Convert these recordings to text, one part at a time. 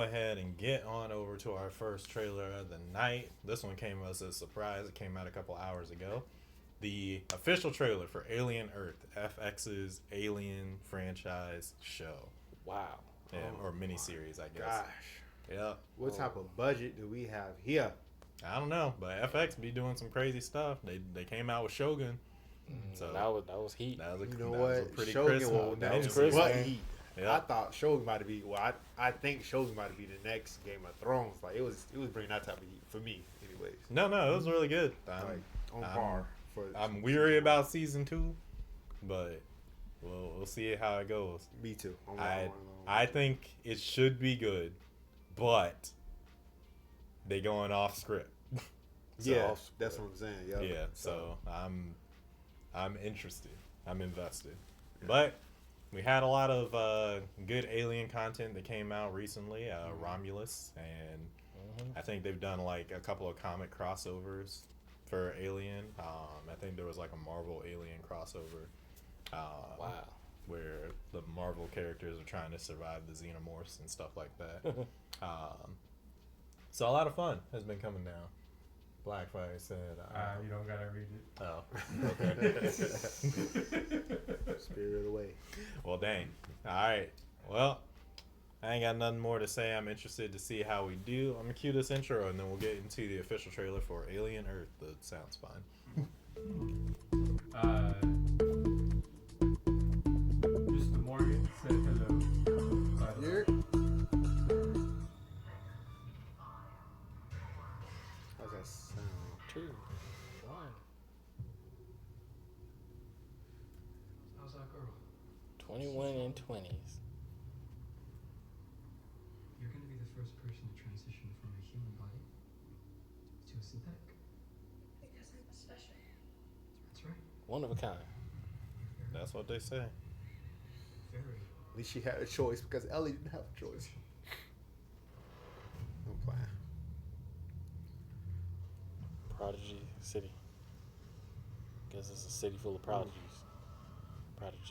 ahead and get on over to our first trailer of the night. This one came as a surprise. It came out a couple hours ago. The official trailer for Alien Earth, FX's Alien franchise show. Wow. Or miniseries, I guess. Gosh. Yep. What type of budget do we have here? I don't know, but FX be doing some crazy stuff. They came out with Shogun. So that was heat. That was a, You know that was a what? pretty Shogun crisp. will that was never crisp, but man. heat. Yeah. I thought Shogun might be. Well, I think Shogun might be the next Game of Thrones. Like it was bringing that type of heat for me, anyways. No, it was really good. Like on I'm- par. For I'm weary about season 2, but we'll see how it goes. Me too. I think it should be good, but they going off script. So, yeah, that's what I'm saying. Yep. Yeah, so I'm interested. I'm invested. But we had a lot of good Alien content that came out recently. Romulus, and I think they've done like a couple of comic crossovers for Alien. I think there was like a Marvel Alien crossover. Wow. Where the Marvel characters are trying to survive the xenomorphs and stuff like that. So a lot of fun has been coming down. Blackfire said, You don't gotta read it. "Oh, okay." Spirit away. Well, dang. All right. Well, I ain't got nothing more to say. I'm interested to see how we do. I'm gonna cue this intro and then we'll get into the official trailer for Alien Earth. That sounds fine. Mr. Morgan said hello. By the way. How's that sound? 2, 1. How's that girl? 21 and 20s. You're gonna be the first person to transition from a human body to a synthetic. Because I'm special. That's right. One of a kind. That's what they say. Very. At least she had a choice because Ellie didn't have a choice. I'm playing. Prodigy City. Guess it's a city full of prodigies. Prodigies.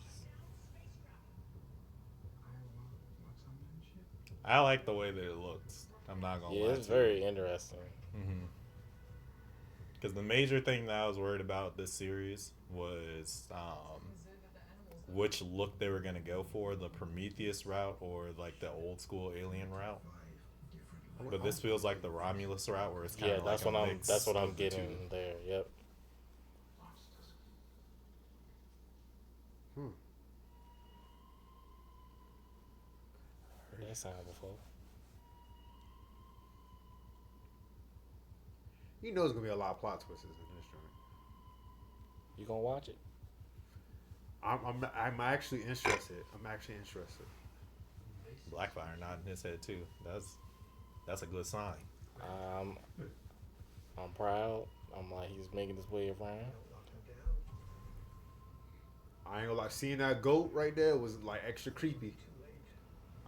What's on that shit? I like the way that it looks. I'm not gonna Yeah, lie. it's very interesting. Because the major thing that I was worried about this series was which look they were gonna go for, the Prometheus route or like the old school Alien route. But this feels like the Romulus route, where it's kind Yeah, of that's like what a I'm. mix That's what I'm of the getting two. there. Yep. Heard that sound before. You know there's gonna be a lot of plot twists in this joint. You gonna watch it? I'm actually interested. I'm actually interested. Blackfire nodding his head too. That's a good sign. I'm proud. I'm like he's making his way around. I ain't gonna lie. Seeing that goat right there was like extra creepy.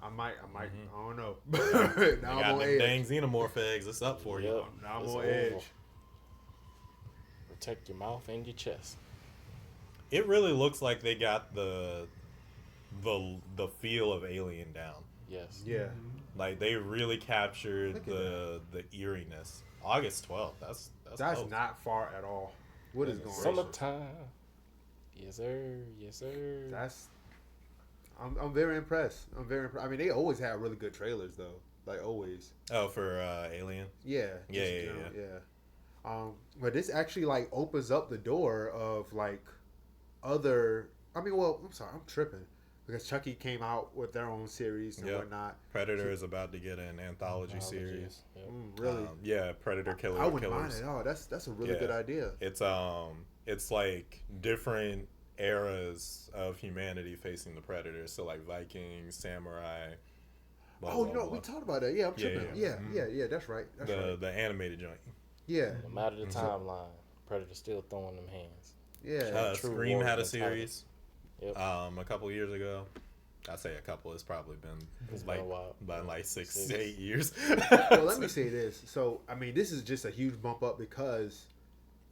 I might. I don't know. They now got I'm on them edge. dang xenomorph eggs. It's up for you. Yep. Now I'm It's on over. edge. Protect your mouth and your chest. It really looks like they got the feel of Alien down. Yes. Yeah. Like they really captured Look at the eeriness. August 12th. That's That's close. not far at all. What is going on? Summertime. Yes, sir. Yes, sir. That's. I'm very impressed. I'm very impressed. I mean, they always have really good trailers though. Like always. Oh, for Alien. Yeah. Yeah, just, yeah, you know, but this actually like opens up the door of like other. I mean, well, I'm sorry, I'm tripping because Chucky came out with their own series and Yep. whatnot. Predator is about to get an anthology series. Yep. Really, Yeah, Predator Killer I wouldn't Killers. mind at all. That's a really Yeah. good idea. It's like different eras of humanity facing the Predators. So like Vikings, samurai. Blah, Oh, blah, you know, blah. we talked about that. Yeah, I'm Yeah, tripping. yeah. Yeah. That's right. That's right. The animated joint. Yeah, No matter the So- timeline, Predator's still throwing them hands. yeah. True Scream had a war series. Yep. A couple years ago. I say a couple. It's probably been It's like been a while. like 6 Six. to 8 years. Well, let me say this. So, I mean, this is just a huge bump up because,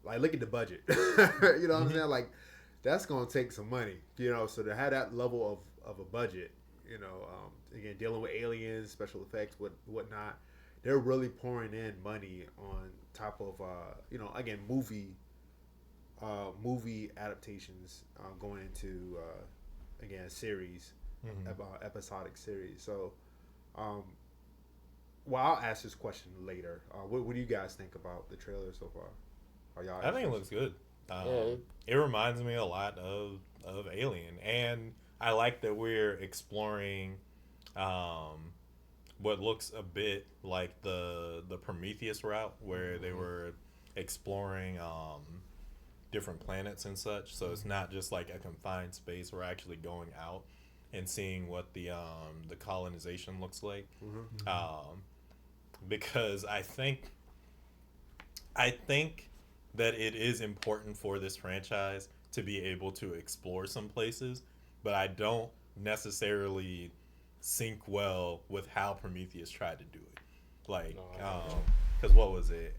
like, look at the budget. You know what I'm saying? Like, that's gonna take some money. You know, so to have that level of a budget, again dealing with aliens, special effects, whatnot. They're really pouring in money on top of again movie adaptations going into again series, episodic series. So, well, I'll ask this question later. What do you guys think about the trailer so far? Are y'all? I think it looks good. It reminds me a lot of Alien, and I like that we're exploring what looks a bit like the Prometheus route, where they were exploring different planets and such. So it's not just like a confined space. We're actually going out and seeing what the colonization looks like. Because I think that it is important for this franchise to be able to explore some places, but I don't necessarily sync well with how Prometheus tried to do it. Like, because what was it?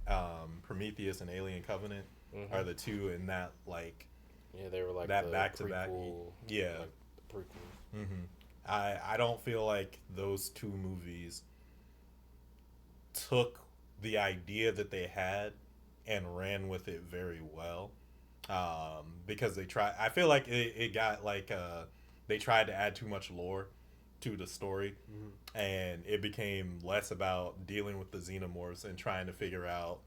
Prometheus and Alien Covenant are the two in that, like, they were like that back to back. Yeah, like the prequels. I don't feel like those two movies took the idea that they had and ran with it very well, because I feel like it got like they tried to add too much lore to the story, and it became less about dealing with the xenomorphs and trying to figure out,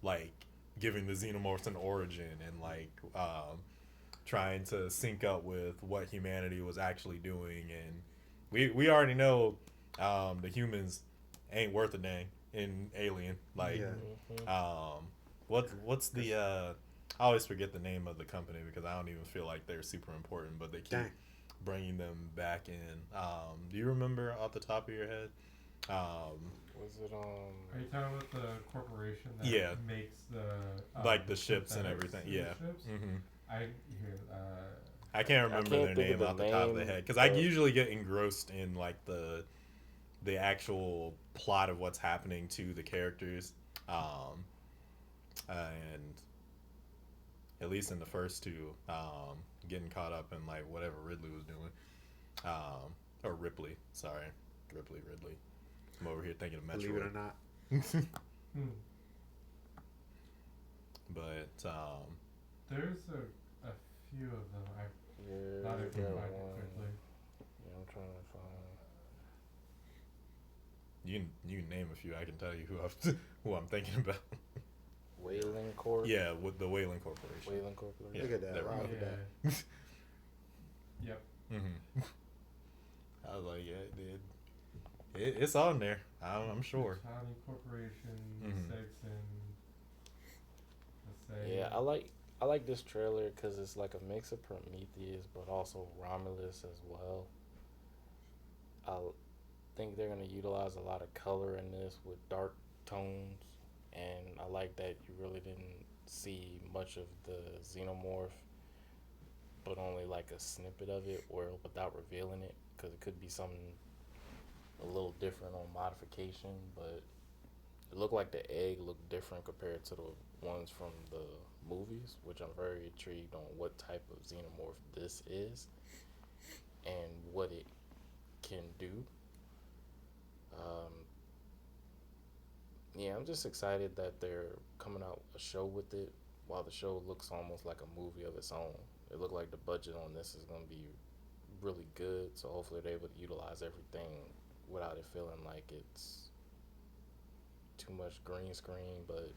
like, giving the xenomorphs an origin and like trying to sync up with what humanity was actually doing. And we already know the humans ain't worth a dang in Alien. Like, what's the I always forget the name of the company because I don't even feel like they're super important, but they keep bringing them back in. Do you remember off the top of your head? Was it Are you talking about the corporation that makes the like the ships and everything? Yeah. Ships? I can't remember their name off the top of the head because I usually get engrossed in like the actual plot of what's happening to the characters, and at least in the first two, getting caught up in like whatever Ridley was doing, or Ripley. Sorry, Ridley. I'm over here thinking of Metro. Believe it or not. But there's a few of them. I thought I could find it quickly. Yeah, I'm trying to find. You can name a few. I can tell you who I'm thinking about. Whaling Corp. Yeah, with the Whaling Corporation. Whaling Corporation. Yeah, look at that. Right Yeah. Yep. I was like, yeah, dude. It's on there. I'm sure. County Corporation, Sexton. Yeah, I like this trailer because it's like a mix of Prometheus, but also Romulus as well. I think they're gonna utilize a lot of color in this with dark tones, and I like that you really didn't see much of the xenomorph, but only like a snippet of it, or without revealing it, because it could be something a little different on modification. But it looked like the egg looked different compared to the ones from the movies, which I'm very intrigued on what type of xenomorph this is and what it can do. Yeah, I'm just excited that they're coming out a show with it, while the show looks almost like a movie of its own. It looked like the budget on this is going to be really good, so hopefully they're able to utilize everything without it feeling like it's too much green screen, but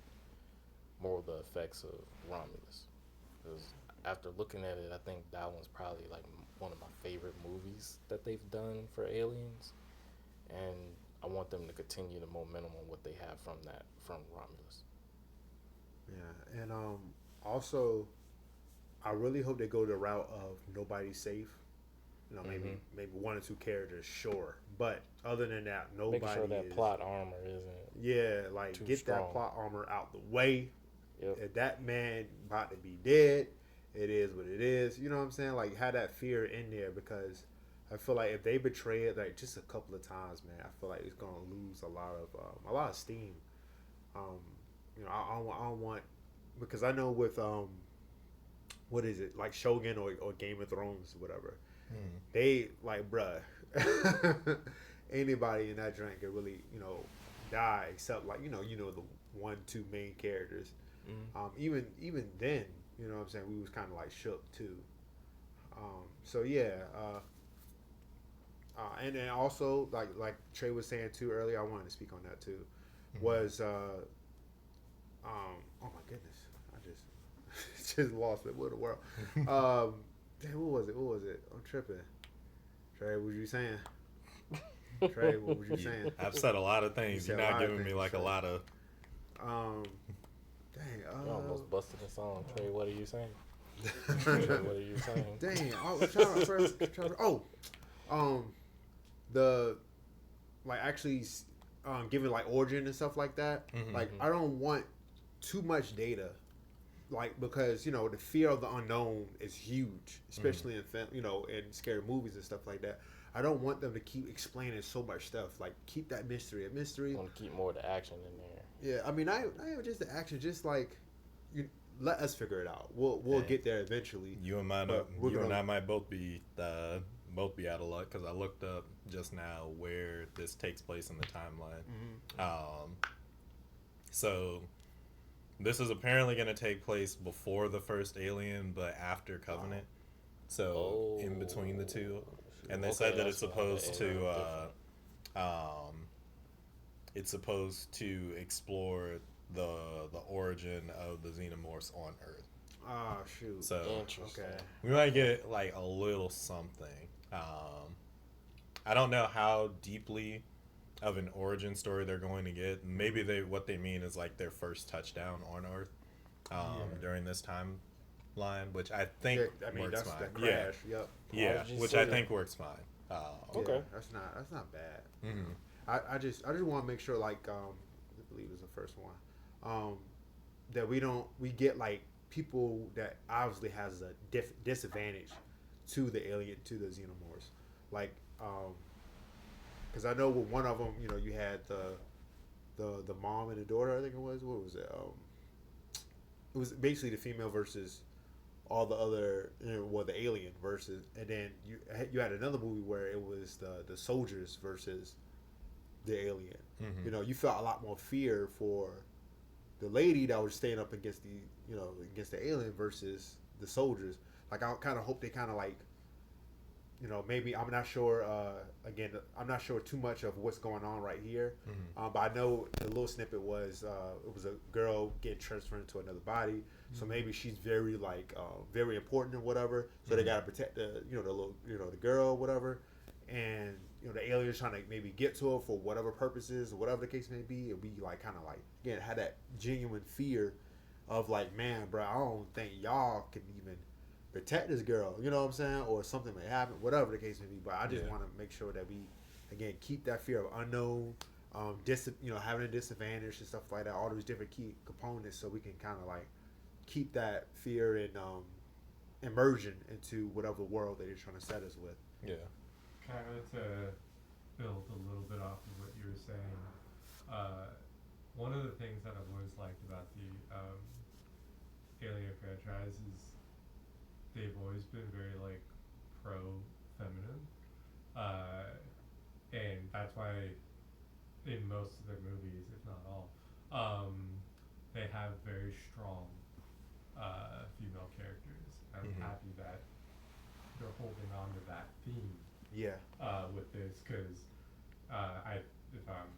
more of the effects of Romulus. Because after looking at it, I think that one's probably like one of my favorite movies that they've done for Aliens, and I want them to continue the momentum on what they have from Romulus. Yeah, and also, I really hope they go the route of nobody's safe. You know, maybe one or two characters, sure, but other than that, nobody. Making sure that plot armor isn't. Yeah, like get strong. that plot armor out the way. Yep. If that man about to be dead, it is what it is. You know what I'm saying? Like, have that fear in there, because I feel like if they betray it like just a couple of times, man, I feel like it's gonna lose a lot of steam. You know, I don't want, because I know with what is it, like Shogun or Game of Thrones or whatever, they like, bruh, anybody in that drink could really, die except like the 1-2 main characters. Even then, you know what I'm saying, we was kind of like shook too. So yeah, and then also like Trey was saying too earlier, I wanted to speak on that too. Was oh my goodness, I just lost it. What the world? Damn, what was it? I'm tripping. Trey, what were you saying? Trey, what were you saying? I've said a lot of things. You're not giving me like a lot of. Dang. You almost busted the song. Trey, what are you saying? Trey, what are you saying? Dang. I was trying to. The like actually giving like origin and stuff like that. Like I don't want too much data. Like, because the fear of the unknown is huge, especially in scary movies and stuff like that. I don't want them to keep explaining so much stuff. Like, keep that mystery a mystery. I want to keep more of the action in there. Yeah, I mean, I even just the action, just like let us figure it out. We'll get there eventually. You and I might both be out of luck because I looked up just now where this takes place in the timeline. So. This is apparently going to take place before the first Alien, but after Covenant. So in between the two, and they said that it's supposed to explore the origin of the xenomorphs on Earth. Oh shoot! So interesting. Okay, we might get like a little something. I don't know how deeply of an origin story they're going to get. Maybe what they mean is like their first touchdown on Earth during this timeline, which I think works that's fine. the crash. Yep. Yeah, which I think works fine. Okay, yeah, that's not bad. I just want to make sure, like, I believe it's the first one, that we get like people that obviously has a disadvantage to the alien, to the xenomorphs, like because I know with one of them, you had the mom and the daughter. I think it was. What was it? It was basically the female versus all the other, the alien versus, and then you had another movie where it was the soldiers versus the alien. You felt a lot more fear for the lady that was staying up against the alien versus the soldiers. Like, I kind of hope they kind of like. Maybe I'm not sure. Again, I'm not sure too much of what's going on right here. But I know the little snippet was it was a girl getting transferred into another body. So maybe she's very very important or whatever. So they gotta protect the the girl or whatever. And the alien's trying to maybe get to her for whatever purposes or whatever the case may be. It'll be like kind of like, again, had that genuine fear of like, man, bro, I don't think y'all can even protect this girl, you know what I'm saying, or something may happen, whatever the case may be. But I just want to make sure that we, again, keep that fear of unknown, having a disadvantage and stuff like that, all those different key components, so we can kind of like keep that fear and immersion into whatever world that you're trying to set us with. Yeah. Kind of to build a little bit off of what you were saying, one of the things that I've always liked about the Alien franchise is they've always been very like pro-feminine, and that's why in most of their movies, if not all, they have very strong female characters. I'm happy that they're holding on to that theme. Yeah. With this, because if I'm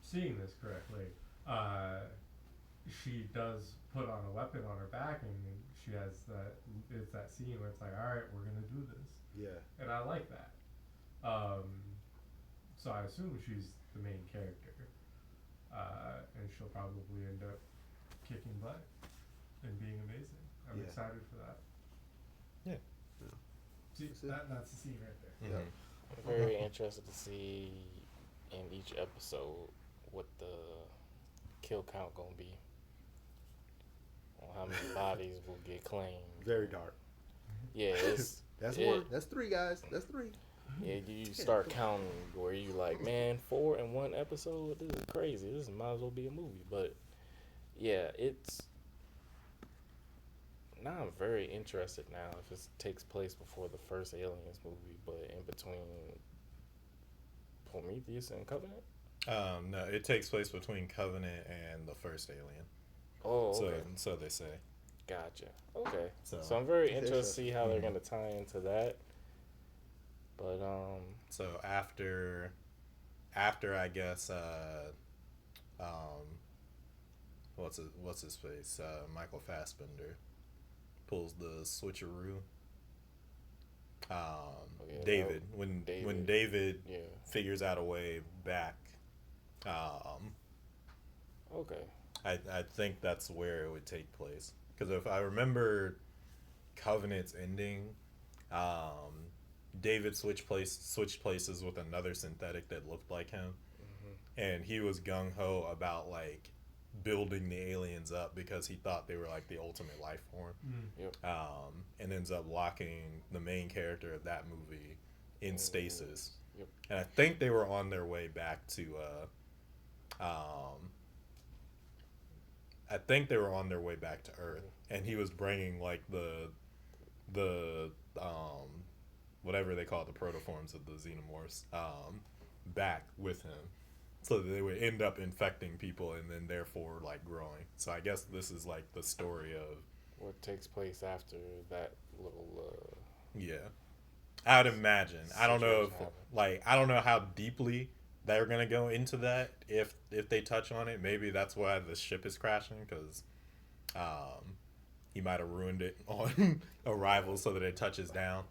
seeing this correctly, she does put on a weapon on her back, and she has it's that scene where it's like, all right, we're gonna do this. Yeah. And I like that. So I assume she's the main character, and she'll probably end up kicking butt and being amazing. I'm excited for that. Yeah. See, that's the scene right there. Yeah. I'm very interested to see in each episode what the kill count gonna be. On how many bodies will get claimed. Very dark. Yeah, that's one. That's 3, guys. That's 3. Yeah, you start counting where you like, man, 4 in one episode? This is crazy. This might as well be a movie. But yeah, it's now I'm very interested now if it takes place before the first Aliens movie, but in between Prometheus and Covenant. No, it takes place between Covenant and the first Alien. Oh, So, okay. so they say. Gotcha. Okay. So, So I'm very That's interested to see how they're Mhm. gonna tie into that. But so after I guess what's his face? Michael Fassbender pulls the switcheroo. yeah, David, when David yeah. figures out a way back, Okay. I think that's where it would take place. Because if I remember Covenant's ending, David switched places with another synthetic that looked like him, and he was gung ho about like building the aliens up because he thought they were like the ultimate life form. Yep. And ends up locking the main character of that movie in stasis. Yep. And I think they were on their way back to I think they were on their way back to Earth, and he was bringing like the whatever they call the protoforms of the xenomorphs back with him, so that they would end up infecting people and then therefore like growing. So I guess this is like the story of What takes place after that little yeah. I would imagine. I don't know if situation happened. like I don't know how deeply they're gonna go into that if they touch on it. Maybe that's why the ship is crashing because he might have ruined it on arrival so that it touches down.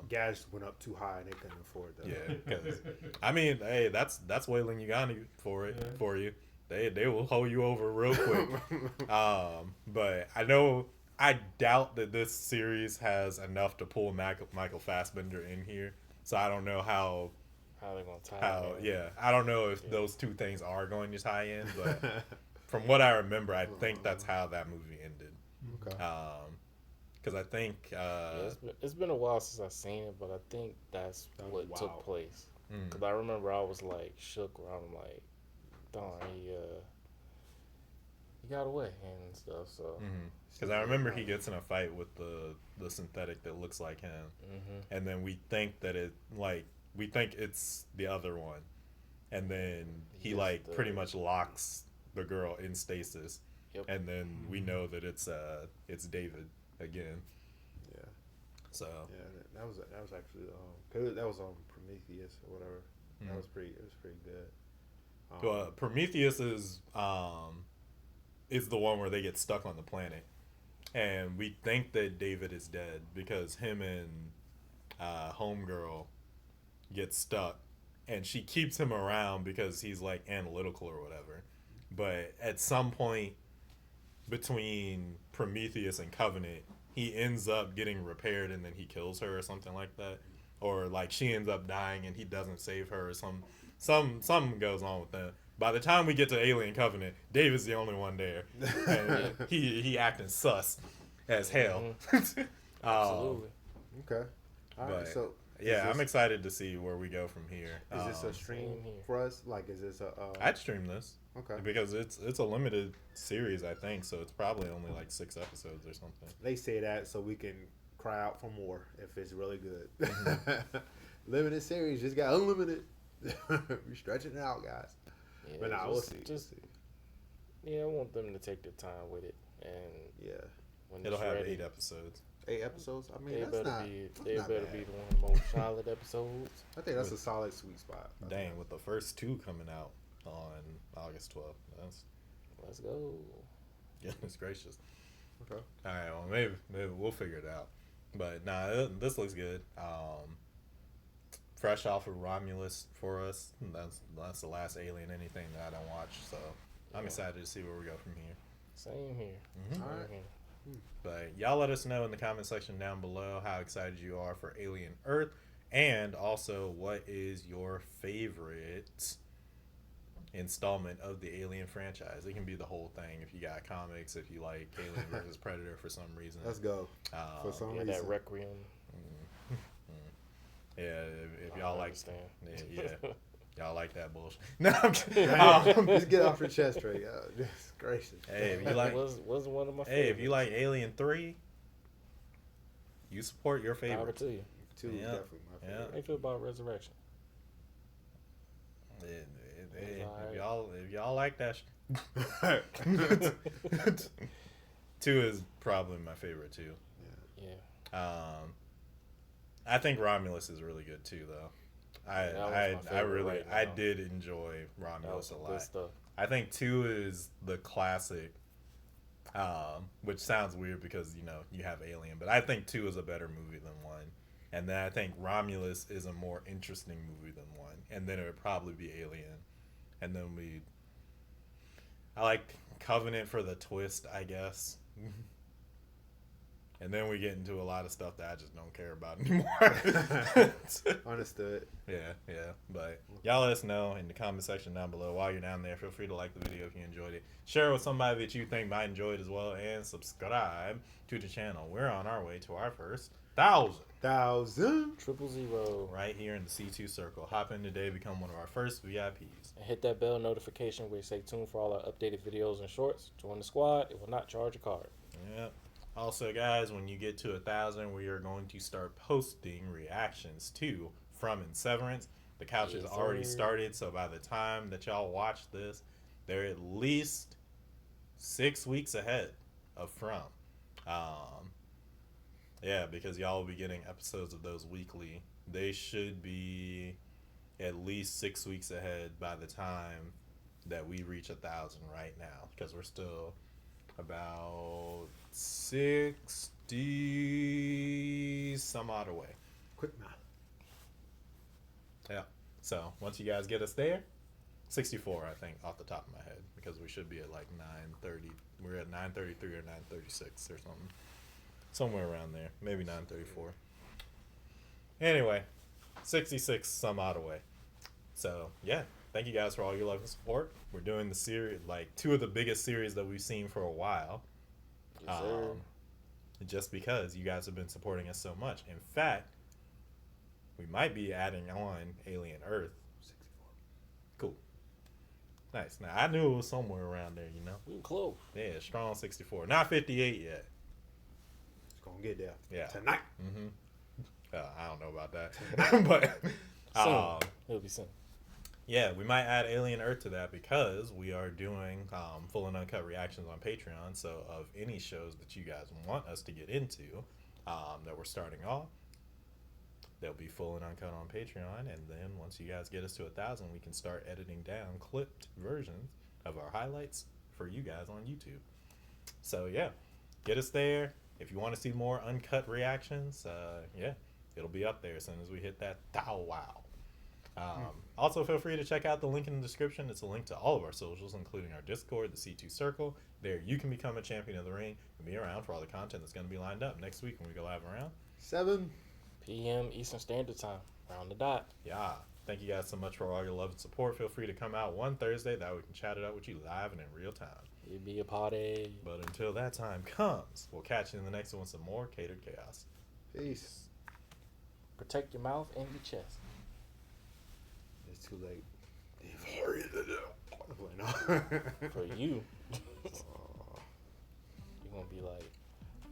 Gas went up too high and they couldn't afford that. Yeah, because I mean, hey, that's Wayland Yagani for it for you. They will hold you over real quick. But I doubt that this series has enough to pull Michael Fassbender in here. So I don't know how they're gonna tie it in. yeah, I don't know if those two things are going to tie in, but from what I remember, I think that's how that movie ended. Okay. Because I think Yeah, it's been a while since I've seen it, but I think that's what Wow. took place. Mm. Because I remember I was like shook where I'm like, darn, he got away and stuff. So because I remember he gets in a fight with the synthetic that looks like him, and then we think it's the other one, and then he Yes, like the- pretty much locks the girl in stasis, Yep. and then we know that it's David again. Yeah. So Yeah, that was actually 'cause that was on Prometheus or whatever. Mhm. It was pretty good. Prometheus is the one where they get stuck on the planet, and we think that David is dead because him and homegirl get stuck, and she keeps him around because he's like analytical or whatever. But at some point between Prometheus and Covenant, he ends up getting repaired and then he kills her or something like that, or like she ends up dying and he doesn't save her or something goes on with that. By the time we get to Alien Covenant, David's the only one there, and he acting sus as hell. absolutely. Okay. All right. But, So yeah, I'm excited to see where we go from here. Is this a stream Same here. for us? Like, is this a? I'd stream this Okay. because it's a limited series, I think, so it's probably only like 6 episodes or something. They say that so we can cry out for more if it's really good. Mm-hmm. Limited series just got unlimited. We're stretching it out, guys. Yeah, But nah, we'll see. Just, We'll see. yeah, I want them to take their time with it, and Yeah. when It'll it's have ready, 8 episodes. 8 episodes. I mean, they that's better not. be that's they not better bad. be the one of the most solid episodes. I think that's a solid sweet spot. Dang, with the first 2 coming out on August 12th. That's Let's go. goodness gracious. Okay. All right, well maybe we'll figure it out. But nah, this looks good. Fresh off of Romulus for us. That's the last Alien anything that I don't watch. So I'm Yeah. excited to see where we go from here. Same here. Mhm. All right. Same here. But y'all let us know in the comment section down below how excited you are for Alien Earth, and also what is your favorite installment of the Alien franchise. It can be the whole thing if you got comics, if you like Alien versus Predator for some reason. Let's go. For some Yeah, reason. that Requiem. Yeah, if I y'all like, understand. yeah, Y'all like that bullshit? No, I'm kidding. Just get off your chest, Trey. Goodness gracious. Hey, if you like, was one of my hey, if favorites. you like Alien 3, you support your Power favorite. to you. Two Yeah. definitely my Yeah. How favorite. you feel about Resurrection? If y'all like that, 2 is probably my favorite too. Yeah. I think Romulus is really good too, though. That was my favorite right I now. did enjoy That was Romulus a some lot. good stuff. I think 2 is the classic, which sounds weird because you have Alien, but I think 2 is a better movie than 1. And then I think Romulus is a more interesting movie than 1. And then it would probably be Alien. And then I like Covenant for the twist, I guess. And then we get into a lot of stuff that I just don't care about anymore. Understood. Yeah. But y'all let us know in the comment section down below. While you're down there, feel free to like the video if you enjoyed it. Share it with somebody that you think might enjoy it as well. And subscribe to the channel. We're on our way to our first 1,000. 1,000. 000. Right here in the C2 circle. Hop in today, become one of our first VIPs. And hit that bell notification where you stay tuned for all our updated videos and shorts. Join the squad. It will not charge a card. Yep. Also, guys, when you get to 1,000, we are going to start posting reactions to From and Severance. The couch has already started, so by the time that y'all watch this, they're at least 6 weeks ahead of From. Yeah, because y'all will be getting episodes of those weekly. They should be at least 6 weeks ahead by the time that we reach 1,000 right now, because we're still about 60 some odd away. Quick math. Yeah. So once you guys get us there, 64, I think, off the top of my head, because we should be at like 930. We're at 933 or 936 or something, somewhere around there, maybe 934. Anyway, 66 some odd away. So yeah, thank you guys for all your love and support. We're doing the series, like 2 of the biggest series that we've seen for a while. Yes, sir. Just because you guys have been supporting us so much. In fact, we might be adding on Alien Earth. 64. Cool. Nice. Now, I knew it was somewhere around there, We close. Yeah, strong 64. Not 58 yet. It's going to get there. Yeah. Tonight. Mm-hmm. I don't know about that. But, Soon. It'll be soon. yeah, we might add Alien Earth to that because we are doing full and uncut reactions on Patreon. So of any shows that you guys want us to get into that we're starting off, they'll be full and uncut on Patreon. And then once you guys get us to 1,000, we can start editing down clipped versions of our highlights for you guys on YouTube. So yeah, get us there. If you want to see more uncut reactions, yeah, it'll be up there as soon as we hit that wow. Also, feel free to check out the link in the description. It's a link to all of our socials, including our Discord, the C2 Circle. There, you can become a champion of the ring and be around for all the content that's going to be lined up next week when we go live around 7 p.m. Eastern Standard Time. Round the dot. Yeah. Thank you guys so much for all your love and support. Feel free to come out one Thursday. That way we can chat it up with you live and in real time. It'll be a party. But until that time comes, we'll catch you in the next one with some more Catered Chaos. Peace. Protect your mouth and your chest. It's too late. Wait, no. For you. You're going to be like,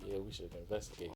yeah, we should investigate.